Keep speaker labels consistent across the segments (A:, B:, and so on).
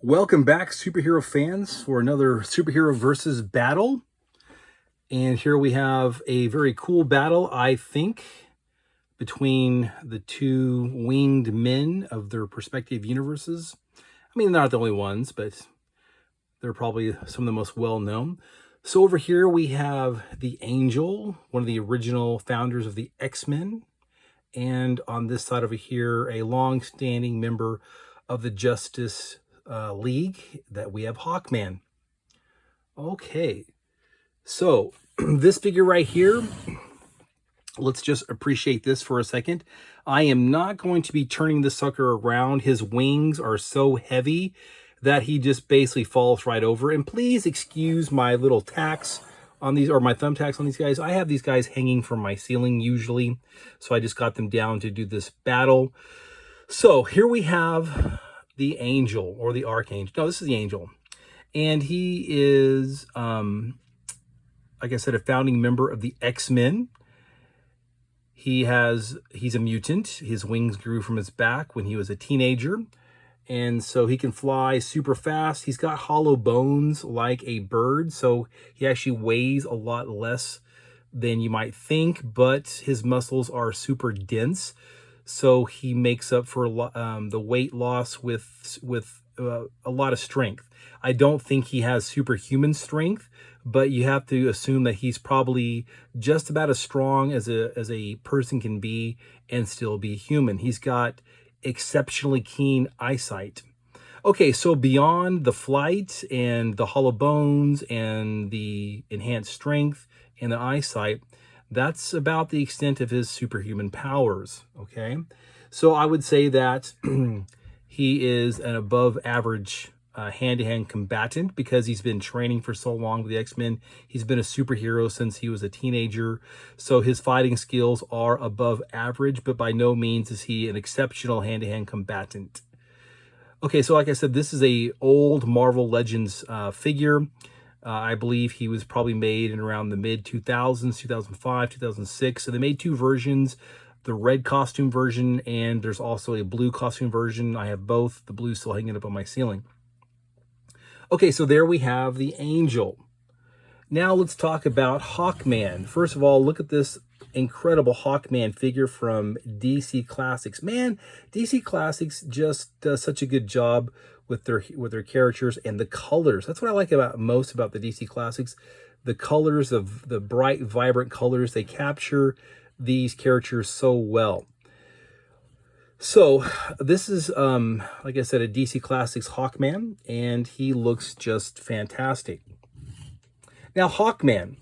A: Welcome back, superhero fans, for another superhero versus battle. And here we have a very cool battle, I think, between the two winged men of their respective universes. I mean, they're not the only ones, but they're probably some of the most well-known. So over here we have the Angel, one of the original founders of the X-Men. And on this side over here, a long-standing member of the Justice League, that we have Hawkman. Okay, so this figure right here, let's just appreciate this for a second. I am not going to be turning the sucker around. His wings are so heavy that he just basically falls right over. And please excuse my little tacks on these, or my thumbtacks on these guys. I have these guys hanging from my ceiling usually, so I just got them down to do this battle. So here we have the Angel, or the Archangel. No, this is the Angel. And he is, like I said, a founding member of the X-Men. He's a mutant. His wings grew from his back when he was a teenager. And so he can fly super fast. He's got hollow bones like a bird. So he actually weighs a lot less than you might think, but his muscles are super dense. So he makes up for the weight loss with a lot of strength. I don't think he has superhuman strength, but you have to assume that he's probably just about as strong as a person can be and still be human. He's got exceptionally keen eyesight. Okay, so beyond the flight and the hollow bones and the enhanced strength and the eyesight, that's about the extent of his superhuman powers, okay? So I would say that he is an above average hand-to-hand combatant because he's been training for so long with the X-Men. He's been a superhero since he was a teenager. So his fighting skills are above average, but by no means is he an exceptional hand-to-hand combatant. Okay, so like I said, this is a old Marvel Legends figure. I believe he was probably made in around the mid-2000s, 2005, 2006. So they made two versions, the red costume version, and there's also a blue costume version. I have both. The blue still hanging up on my ceiling. Okay, so there we have the Angel. Now let's talk about Hawkman. First of all, look at this incredible Hawkman figure from DC Classics. Man, DC Classics just does such a good job with their characters and the colors. That's what I like most about the DC Classics. The colors, of the bright, vibrant colors, they capture these characters so well. So this is, like I said, a DC Classics Hawkman, and he looks just fantastic. Now, Hawkman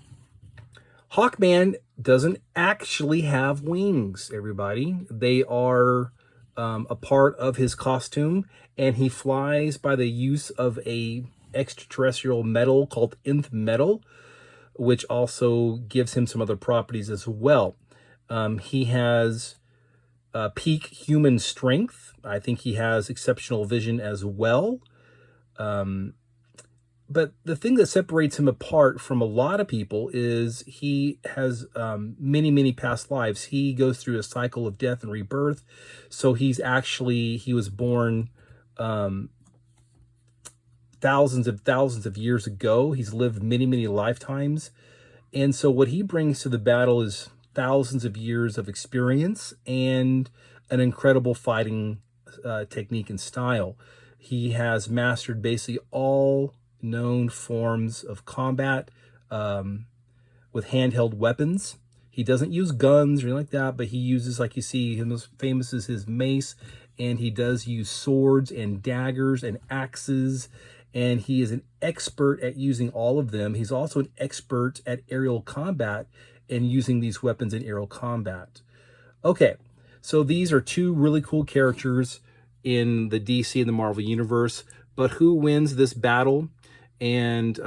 A: doesn't actually have wings, everybody. They are a part of his costume, and he flies by the use of a extraterrestrial metal called nth metal, which also gives him some other properties as well. He has peak human strength. I think he has exceptional vision as well. But the thing that separates him apart from a lot of people is he has many past lives. He goes through a cycle of death and rebirth. So he was born thousands of years ago. He's lived many lifetimes. And so what he brings to the battle is thousands of years of experience and an incredible fighting technique and style. He has mastered basically all known forms of combat with handheld weapons. He doesn't use guns or anything like that, but he uses, like you see, his most famous is his mace, and he does use swords and daggers and axes, and he is an expert at using all of them. He's also an expert at aerial combat and using these weapons in aerial combat. Okay, so these are two really cool characters in the DC and the Marvel Universe, but who wins this battle? And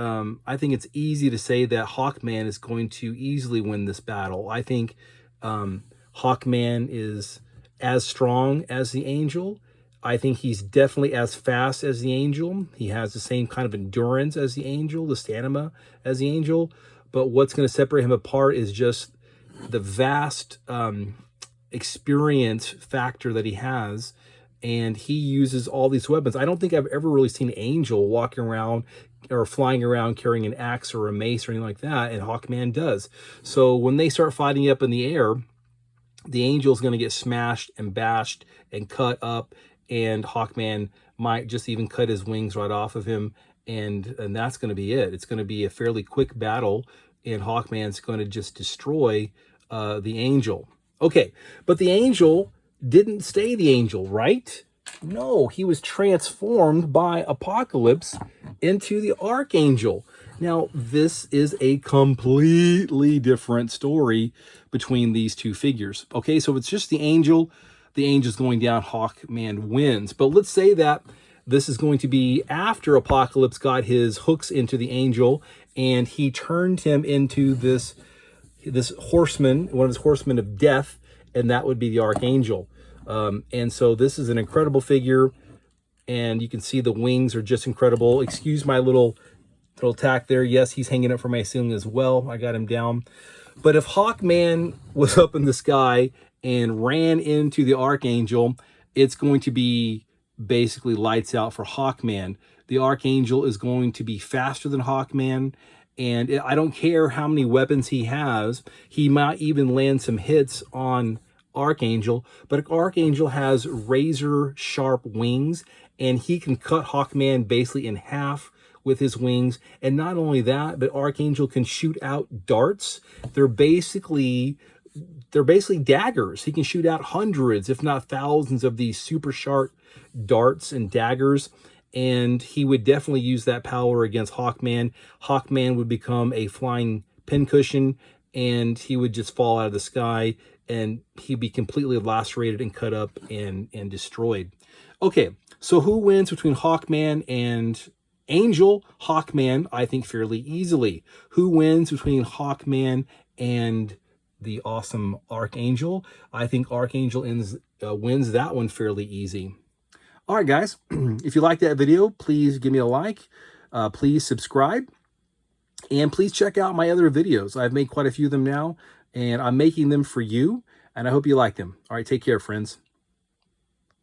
A: I think it's easy to say that Hawkman is going to easily win this battle. I think Hawkman is as strong as the Angel. I think he's definitely as fast as the Angel. He has the same kind of endurance as the Angel, the stamina as the Angel. But what's going to separate him apart is just the vast experience factor that he has and he uses all these weapons. I don't think I've ever really seen Angel walking around or flying around carrying an axe or a mace or anything like that, and Hawkman does. So when they start fighting up in the air, the Angel's going to get smashed and bashed and cut up, and Hawkman might just even cut his wings right off of him, and that's going to be it. It's going to be a fairly quick battle, and Hawkman's going to just destroy the Angel. Okay, but the Angel didn't stay the Angel, right? No, he was transformed by Apocalypse into the Archangel. Now, this is a completely different story between these two figures. Okay, so it's just the Angel. The Angel's going down, Hawkman wins. But let's say that this is going to be after Apocalypse got his hooks into the Angel, and he turned him into this horseman, one of his horsemen of death, and that would be the Archangel. And so this is an incredible figure, and you can see the wings are just incredible. Excuse my little tack there. Yes, he's hanging up from my ceiling as well. I got him down. But if Hawkman was up in the sky and ran into the Archangel, it's going to be basically lights out for Hawkman. The Archangel is going to be faster than Hawkman, and I don't care how many weapons he has. He might even land some hits on Archangel, but Archangel has razor sharp wings, and he can cut Hawkman basically in half with his wings. And not only that, but Archangel can shoot out darts. They're basically daggers. He can shoot out hundreds, if not thousands, of these super sharp darts and daggers, and he would definitely use that power against Hawkman. Hawkman would become a flying pincushion, and he would just fall out of the sky, and he'd be completely lacerated and cut up and destroyed. Okay, so who wins between Hawkman and Angel? Hawkman, I think, fairly easily. Who wins between Hawkman and the awesome Archangel? I think Archangel wins that one fairly easy. All right, guys, if you like that video, please give me a like. Please subscribe. And please check out my other videos. I've made quite a few of them now, and I'm making them for you, and I hope you like them. All right, take care, friends.